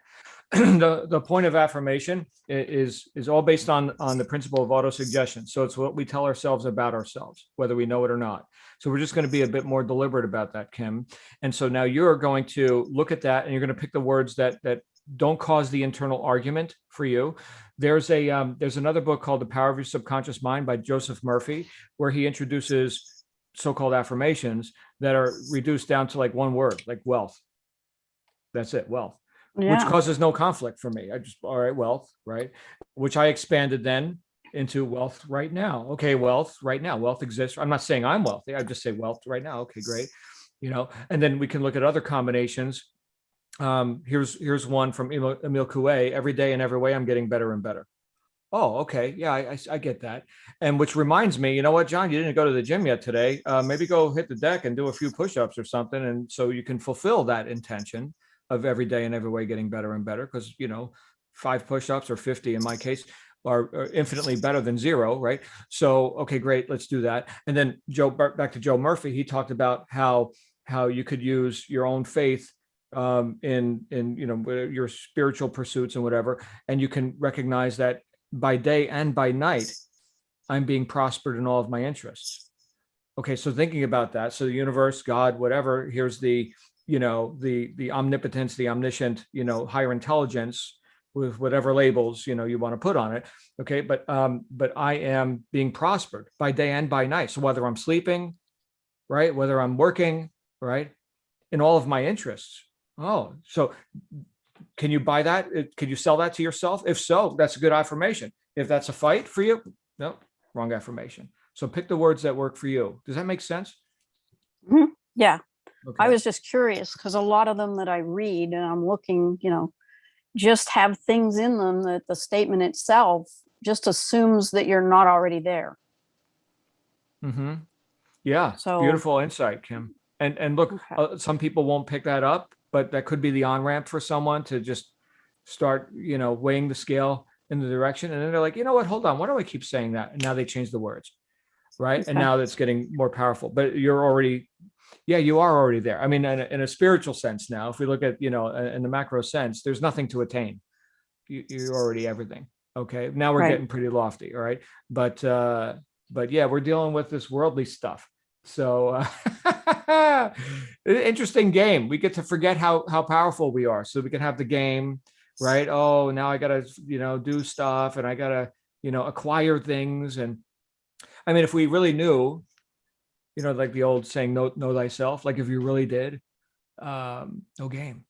S3: The point of affirmation is all based on the principle of autosuggestion. So it's what we tell ourselves about ourselves, whether we know it or not. So we're just going to be a bit more deliberate about that, Kim. And so now you're going to look at that and you're going to pick the words that don't cause the internal argument for you. There's another book called The Power of Your Subconscious Mind by Joseph Murphy, where he introduces so-called affirmations that are reduced down to like one word, like wealth. That's it, wealth.
S7: Yeah.
S3: Which causes no conflict for me. All right, wealth, right? Which I expanded then into wealth right now. Okay, wealth right now. Wealth exists. I'm not saying I'm wealthy. I just say wealth right now. Okay, great. And then we can look at other combinations. Here's one from Emile Coué. Every day in every way, I'm getting better and better. Oh, okay. Yeah, I get that. And which reminds me, you know what, John, you didn't go to the gym yet today. Maybe go hit the deck and do a few push-ups or something. And so you can fulfill that intention of every day in every way getting better and better, because 5 push-ups or 50 in my case are infinitely better than 0, right? So okay, great, let's do that. And then back to Joe Murphy, he talked about how you could use your own faith in your spiritual pursuits and whatever, and you can recognize that by day and by night I'm being prospered in all of my interests. Okay, so thinking about that, so the universe, God, whatever, here's the omnipotence, the omniscient, higher intelligence, with whatever labels, you want to put on it. Okay. But I am being prospered by day and by night. So whether I'm sleeping, right, whether I'm working, right, in all of my interests. Oh, so can you buy that? Can you sell that to yourself? If so, that's a good affirmation. If that's a fight for you, no, wrong affirmation. So pick the words that work for you. Does that make sense?
S7: Yeah.
S3: Okay.
S7: I was just curious because a lot of them that I read and I'm looking, just have things in them that the statement itself just assumes that you're not already there.
S3: Yeah.
S7: So
S3: beautiful insight, Kim. And look,
S7: okay.
S3: Some people won't pick that up, but that could be the on-ramp for someone to just start, weighing the scale in the direction. And then they're like, you know what, hold on, why do I keep saying that? And now they change the words. Right. Okay. And now that's getting more powerful, but you are already there. I mean, in a spiritual sense now, if we look at, in the macro sense, there's nothing to attain. You're already everything. Okay. Now we're getting pretty lofty. All right. But yeah, we're dealing with this worldly stuff. So interesting game. We get to forget how powerful we are. So we can have the game, right? Oh, now I got to, do stuff and I got to, acquire things. And I mean, if we really knew, like the old saying, know thyself, like if you really did, no game,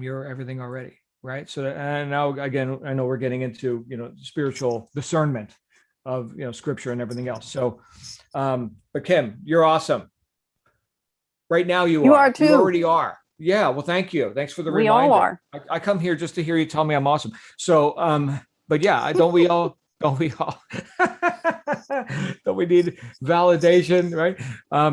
S3: you're everything already. Right. So, and now again, I know we're getting into, spiritual discernment of, scripture and everything else. So, but Kim, you're awesome. Right now you are
S7: too.
S3: You already are. Yeah, well, thank you. Thanks for the
S7: We
S3: reminder.
S7: all are.
S3: I come here just to hear you tell me I'm awesome. So, but yeah, don't we all? Don't we all? Don't we need validation, right?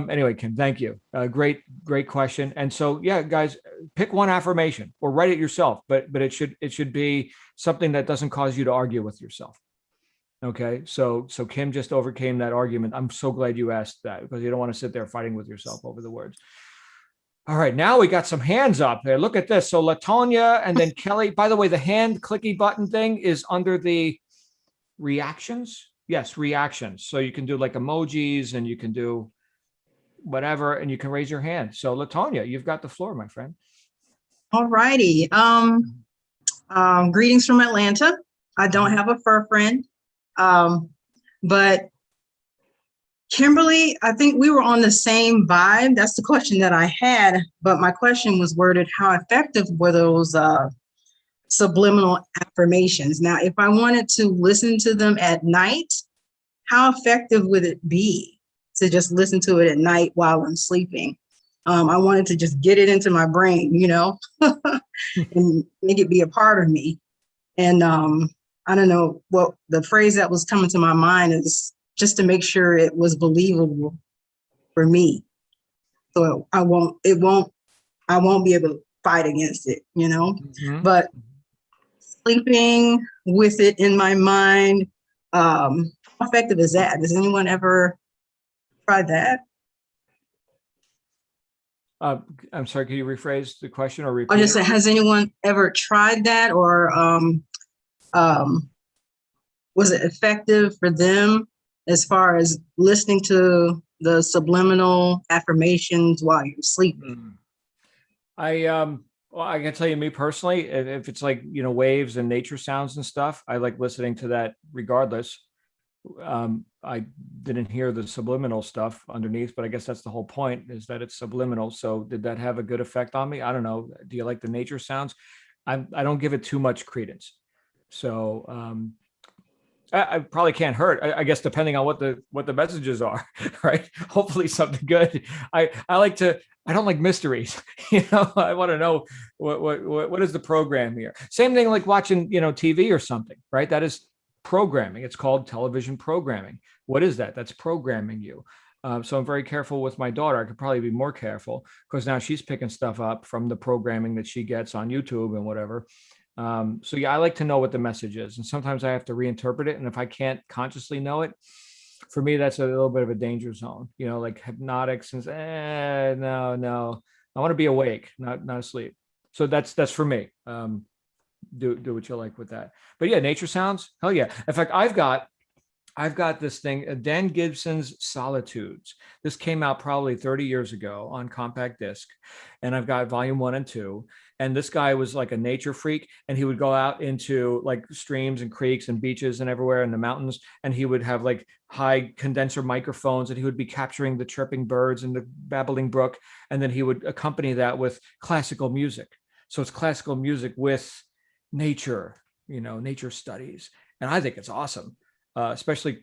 S3: Anyway, Kim, thank you. Great question. And so, yeah, guys, pick one affirmation or write it yourself, but it should be something that doesn't cause you to argue with yourself. Okay, so Kim just overcame that argument. I'm so glad you asked that, because you don't want to sit there fighting with yourself over the words. All right, now we got some hands up there. Look at this. So Latonia and then Kelly. By the way, the hand clicky button thing is under the reactions. Yes, reactions. So you can do like emojis and you can do whatever, and you can raise your hand. So Latonia, you've got the floor, my friend.
S2: All righty. Greetings from Atlanta. I don't have a fur friend, but Kimberly, I think we were on the same vibe. That's the question that I had, but my question was worded, how effective were those subliminal affirmations? Now, if I wanted to listen to them at night, how effective would it be to just listen to it at night while I'm sleeping? I wanted to just get it into my brain, and make it be a part of me. And I don't know what the phrase that was coming to my mind is, just to make sure it was believable for me. So I won't be able to fight against it,
S3: Mm-hmm.
S2: But sleeping with it in my mind, how effective is that? Has anyone ever tried that?
S3: I'm sorry, can you rephrase the question or repeat
S2: I just
S3: it?
S2: said, has anyone ever tried that, or was it effective for them as far as listening to the subliminal affirmations while you're sleeping?
S3: Well, I can tell you, me personally, if it's like, waves and nature sounds and stuff, I like listening to that regardless. I didn't hear the subliminal stuff underneath, but I guess that's the whole point, is that it's subliminal. So did that have a good effect on me? I don't know. Do you like the nature sounds? I don't give it too much credence. So, I probably can't hurt. I guess depending on what the messages are, right? Hopefully something good. I don't like mysteries. I want to know what is the program here. Same thing like watching TV or something, right? That is programming. It's called television programming. What is that? That's programming you. So I'm very careful with my daughter. I could probably be more careful, because now she's picking stuff up from the programming that she gets on YouTube and whatever. So yeah, I like to know what the message is, and sometimes I have to reinterpret it. And if I can't consciously know it, for me, that's a little bit of a danger zone, like hypnotics and no, I want to be awake, not asleep. So that's for me. Do what you like with that. But yeah, nature sounds, hell yeah. In fact, I've got this thing, Dan Gibson's Solitudes. This came out probably 30 years ago on compact disc, and I've got volume 1 and 2. And this guy was like a nature freak, and he would go out into like streams and creeks and beaches and everywhere in the mountains, and he would have like high condenser microphones, and he would be capturing the chirping birds and the babbling brook, and then he would accompany that with classical music. So it's classical music with nature, nature studies, and I think it's awesome. Especially,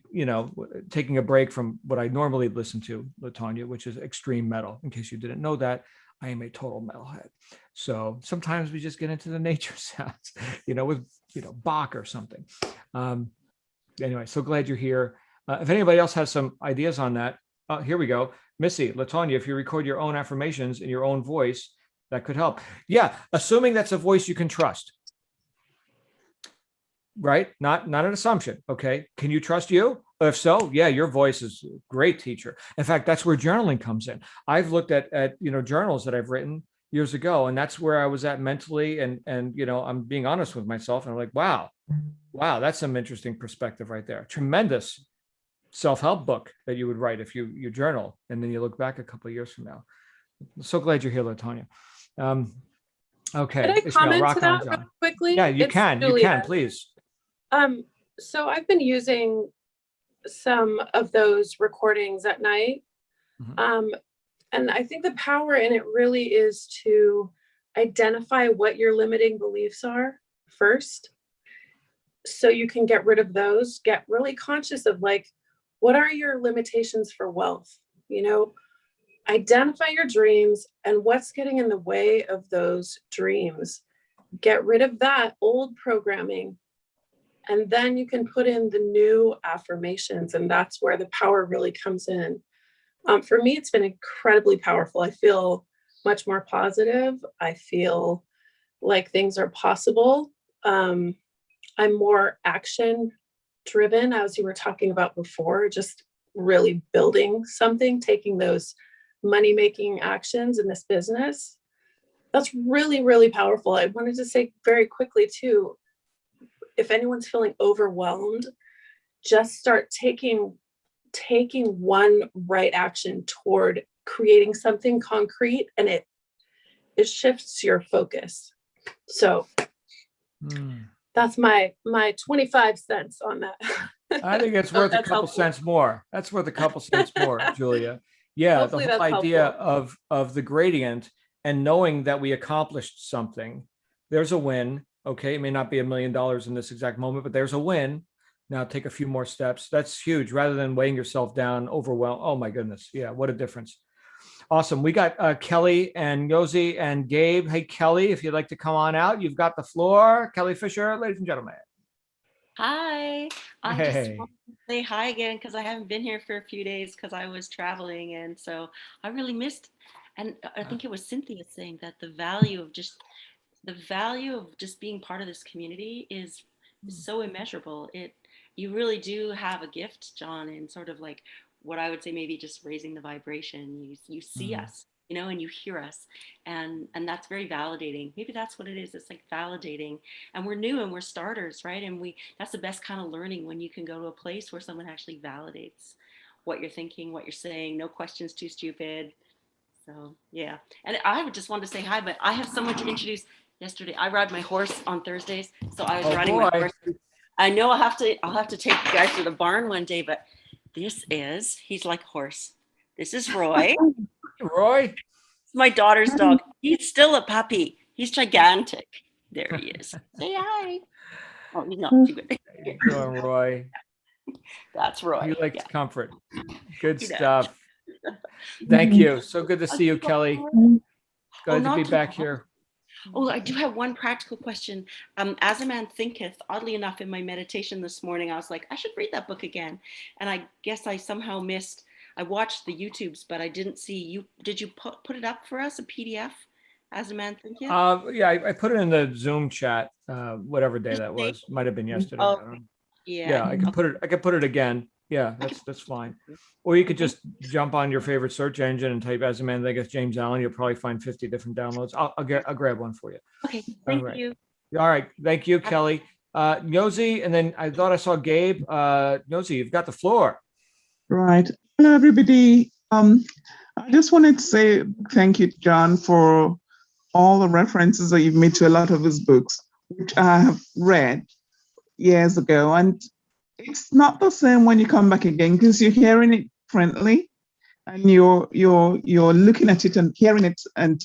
S3: taking a break from what I normally listen to, Latonia, which is extreme metal. In case you didn't know that, I am a total metalhead. So sometimes we just get into the nature sounds, with, Bach or something. Anyway, so glad you're here. If anybody else has some ideas on that, here we go. Missy, Latonia, if you record your own affirmations in your own voice, that could help. Yeah, assuming that's a voice you can trust. Right? Not an assumption. Okay. Can you trust you? If so, yeah, your voice is a great teacher. In fact, that's where journaling comes in. I've looked at journals that I've written years ago, and that's where I was at mentally. And I'm being honest with myself, and I'm like, wow, that's some interesting perspective right there. Tremendous self-help book that you would write if you journal, and then you look back a couple of years from now. I'm so glad you're here, Latonia. Okay.
S9: Can I comment to that really quickly?
S3: Yeah, you can, please.
S9: So I've been using some of those recordings at night. Mm-hmm. And I think the power in it really is to identify what your limiting beliefs are first, so you can get rid of those. Get really conscious of, like, what are your limitations for wealth? identify your dreams and what's getting in the way of those dreams. Get rid of that old programming, and then you can put in the new affirmations, and that's where the power really comes in. For me, it's been incredibly powerful. I feel much more positive. I feel like things are possible. I'm more action driven, as you were talking about before, just really building something, taking those money-making actions in this business. That's really, really powerful. I wanted to say very quickly too, if anyone's feeling overwhelmed, just start taking one right action toward creating something concrete, and it shifts your focus. So that's my 25 cents on that.
S3: I think it's worth a couple cents more. That's worth a couple cents more, Julia. Yeah,
S9: Hopefully
S3: the whole
S9: that's
S3: idea
S9: helpful.
S3: of the gradient and knowing that we accomplished something. There's a win. Okay, it may not be $1 million in this exact moment, but there's a win. Now take a few more steps. That's huge. Rather than weighing yourself down, overwhelmed. Oh my goodness. Yeah, what a difference. Awesome. We got Kelly and Yosi and Gabe. Hey, Kelly, if you'd like to come on out, you've got the floor. Kelly Fisher, ladies and gentlemen.
S10: Hi, I just
S3: Hey.
S10: want to say hi again because I haven't been here for a few days because I was traveling, and so I really missed. And I think it was Cynthia saying that the value of just being part of this community is so immeasurable. You really do have a gift, John, in sort of like what I would say maybe just raising the vibration. You see us, and you hear us, and that's very validating. Maybe that's what it is. It's like validating, and we're new and we're starters, right? And that's the best kind of learning, when you can go to a place where someone actually validates what you're thinking, what you're saying. No questions too stupid. So yeah, and I would just want to say hi, but I have someone to introduce. Yesterday, I ride my horse on Thursdays, so I was riding my horse. I know I'll have to take you guys to the barn one day, but he's like a horse. This is Roy.
S3: Roy?
S10: It's my daughter's dog. He's still a puppy. He's gigantic. There he is. Say hi. Oh, he's not too good.
S3: How you doing, Roy?
S10: That's Roy.
S3: He likes comfort. Good
S10: He does.
S3: stuff. Thank you. So good to see you, Kelly. Glad to be back here.
S10: Oh, I do have one practical question. As a Man Thinketh, oddly enough, in my meditation this morning, I was like, I should read that book again. And I guess I somehow missed, I watched the YouTubes, but I didn't see you. Did you put it up for us, a PDF, As a Man Thinketh?
S3: Yeah, I put it in the Zoom chat, whatever day that was. Might have been yesterday.
S10: Oh,
S3: I don't know.
S10: Yeah.
S3: Yeah, I could put it again. Yeah, that's fine. Or you could just jump on your favorite search engine and type As a Man Thinketh James Allen. You'll probably find 50 different downloads. I'll grab one for you.
S10: Okay, thank you.
S3: All right, thank you, Kelly. Yosi, and then I thought I saw Gabe. Yosi, you've got the floor.
S11: Right. Hello, everybody. I just wanted to say thank you, John, for all the references that you've made to a lot of his books, which I have read years ago. And it's not the same when you come back again, because you're hearing it differently, and you're looking at it and hearing it, and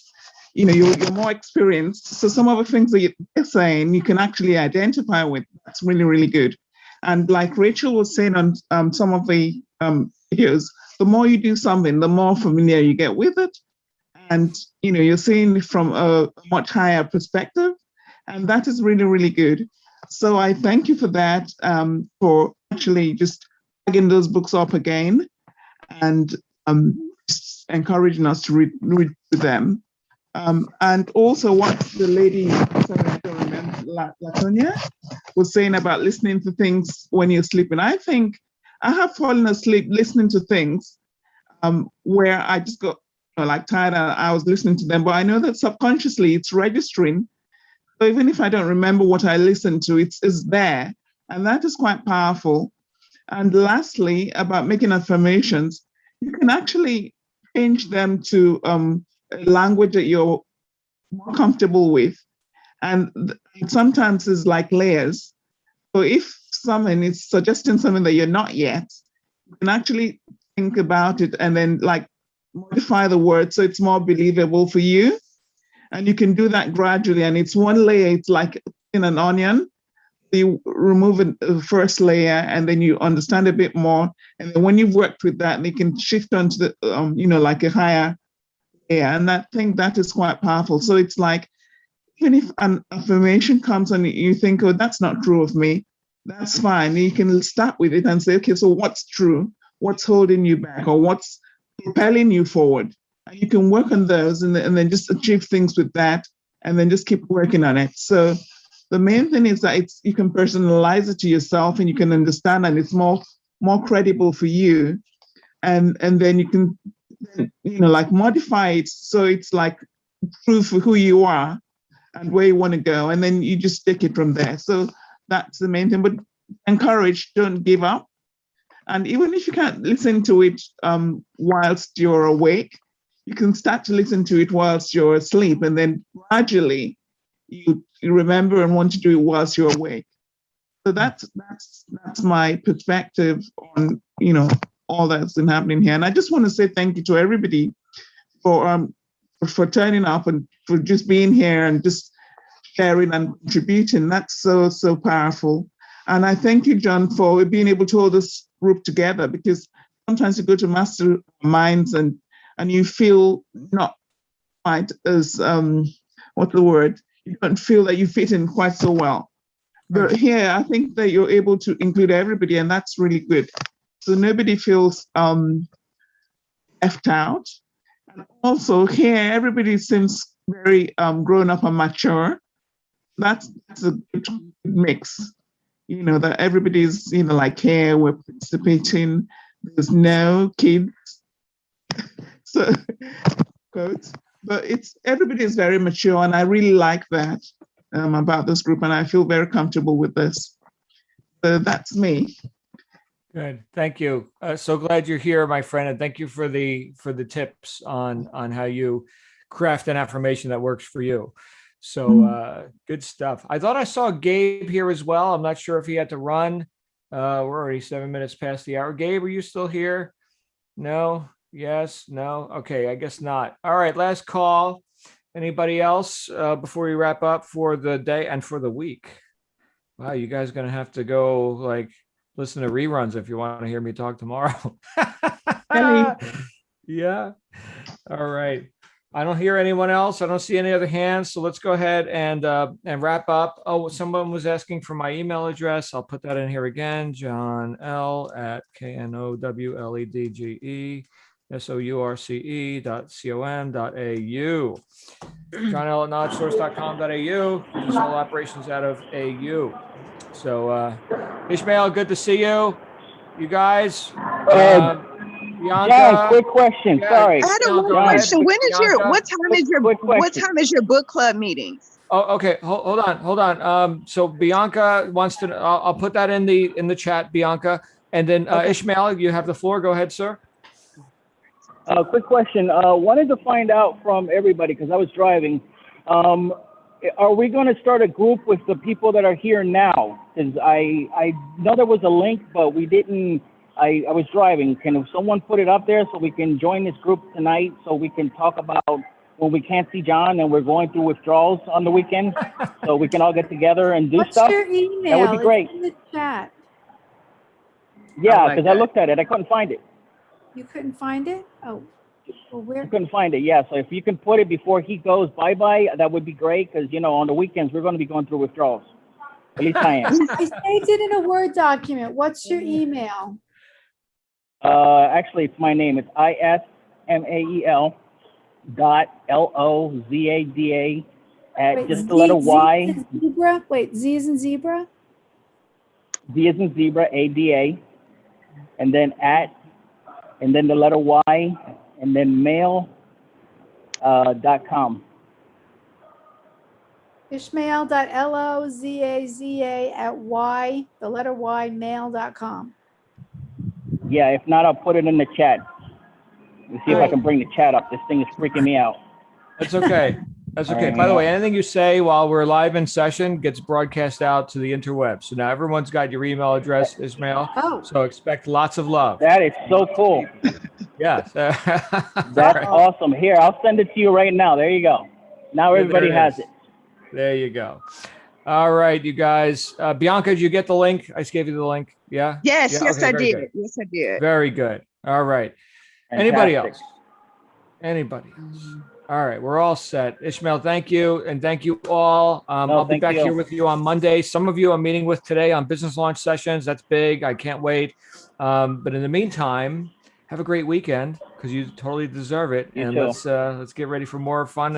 S11: you're more experienced. So some of the things that you're saying, you can actually identify with. That's really, really good. And like Rachel was saying on some of the videos, the more you do something, the more familiar you get with it, and you're seeing it from a much higher perspective, and that is really, really good. So I thank you for that, for actually just tagging those books up again and encouraging us to read them. And also what the lady, sorry, I don't remember, Latonia, was saying about listening to things when you're sleeping. I think I have fallen asleep listening to things where I just got tired and I was listening to them, but I know that subconsciously it's registering. So even if I don't remember what I listened to, it's there. And that is quite powerful. And lastly, about making affirmations, you can actually change them to a language that you're more comfortable with. And sometimes it's like layers. So if someone is suggesting something that you're not yet, you can actually think about it and then modify the word so it's more believable for you. And you can do that gradually. And it's one layer, it's like in an onion. you remove the first layer, and then you understand a bit more. And then when you've worked with that, you can shift onto the, like a higher layer. And I think that is quite powerful. So it's like, even if an affirmation comes and you think, oh, that's not true of me, that's fine. You can start with it and say, okay, so what's true? What's holding you back, or what's propelling you forward? And you can work on those and then just achieve things with that, and then just keep working on it. So the main thing is that you can personalize it to yourself, and you can understand, and it's more credible for you. And then you can, like modify it so it's like proof for who you are and where you want to go, and then you just take it from there. So that's the main thing. But encourage, don't give up. And even if you can't listen to it whilst you're awake, you can start to listen to it whilst you're asleep, and then gradually you remember and want to do it whilst you're awake. So that's my perspective on all that's been happening here. And I just want to say thank you to everybody for turning up and for just being here and just sharing and contributing. That's so powerful. And I thank you, John, for being able to hold this group together, because sometimes you go to masterminds and you feel not quite as what's the word? You don't feel that you fit in quite so well. But here, I think that you're able to include everybody, and that's really good. So nobody feels left out. And also here, everybody seems very grown up and mature. That's a good mix. That everybody's, like here, we're participating. There's no kids. So, quotes. But everybody is very mature, and I really like that about this group, and I feel very comfortable with this. So that's me.
S3: Good, thank you. So glad you're here, my friend, and thank you for the tips on how you craft an affirmation that works for you. So good stuff. I thought I saw Gabe here as well. I'm not sure if he had to run. We're already 7 minutes past the hour. Gabe, are you still here? No. Yes, no. Okay, I guess not. All right, last call. Anybody else before we wrap up for the day and for the week? Wow, you guys are gonna have to go listen to reruns if you want to hear me talk tomorrow. Yeah. All right. I don't hear anyone else. I don't see any other hands. So let's go ahead and wrap up. Oh, someone was asking for my email address. I'll put that in here again. John L at KNOWLEDGESOURCE.com.au. John L at knowledgesource.com.au. This is all operations out of AU. So Ishmael, good to see you. You guys. Bianca,
S12: John, quick question.
S3: yeah,
S12: Sorry.
S2: I had one question. What time is your book club meetings?
S3: Oh, okay. Hold on. So Bianca wants to. I'll put that in the chat, Bianca, and then Ishmael, you have the floor. Go ahead, sir.
S12: Quick question. Wanted to find out from everybody, because I was driving. Are we going to start a group with the people that are here now? Because I know there was a link, but we didn't. I was driving. Can someone put it up there so we can join this group tonight, so we can talk about when we can't see John and we're going through withdrawals on the weekend, so we can all get together and do stuff?
S1: What's your email?
S12: That would be great.
S1: It's in the chat.
S12: Yeah, because I looked at it. I couldn't find it.
S1: You couldn't find it? Oh, well, where?
S12: I couldn't find it. Yeah, so if you can put it before he goes bye-bye, that would be great, because, on the weekends, we're going to be going through withdrawals. At least I am.
S1: I saved it in a Word document. What's your email?
S12: Actually, it's my name. It's ISMAEL.LOZADA at just the letter Y.
S1: Zebra? Wait, Z is in zebra?
S12: Z is in zebra, ADA, and then at, and then the letter Y, and then mail.com.
S1: Ishmael.LOZAZA at Y, the letter Y, mail.com.
S12: Yeah, if not, I'll put it in the chat. Let's see if I can bring the chat up. This thing is freaking me out.
S3: That's okay. That's okay. By the way, anything you say while we're live in session gets broadcast out to the interweb. So now everyone's got your email address, Ishmael.
S1: Oh.
S3: So expect lots of love.
S12: That is so cool.
S3: Yes.
S12: That's awesome. Here, I'll send it to you right now. There you go. Now everybody has it.
S3: There you go. All right, you guys. Bianca, did you get the link? I just gave you the link. Yeah.
S13: Yes,
S3: Yeah?
S13: yes,
S3: Okay,
S13: I
S3: very
S13: did.
S3: good.
S13: Yes, I did.
S3: Very good. All right. Anybody
S12: Fantastic.
S3: else? Anybody else? All right, we're all set. Ishmael, thank you. And thank you all. I'll be
S12: thank
S3: back
S12: you.
S3: here with you on Monday. Some of you I'm meeting with today on business launch sessions. That's big. I can't wait. But in the meantime, have a great weekend because you totally deserve it.
S12: You
S3: And
S12: too.
S3: let's get ready for more fun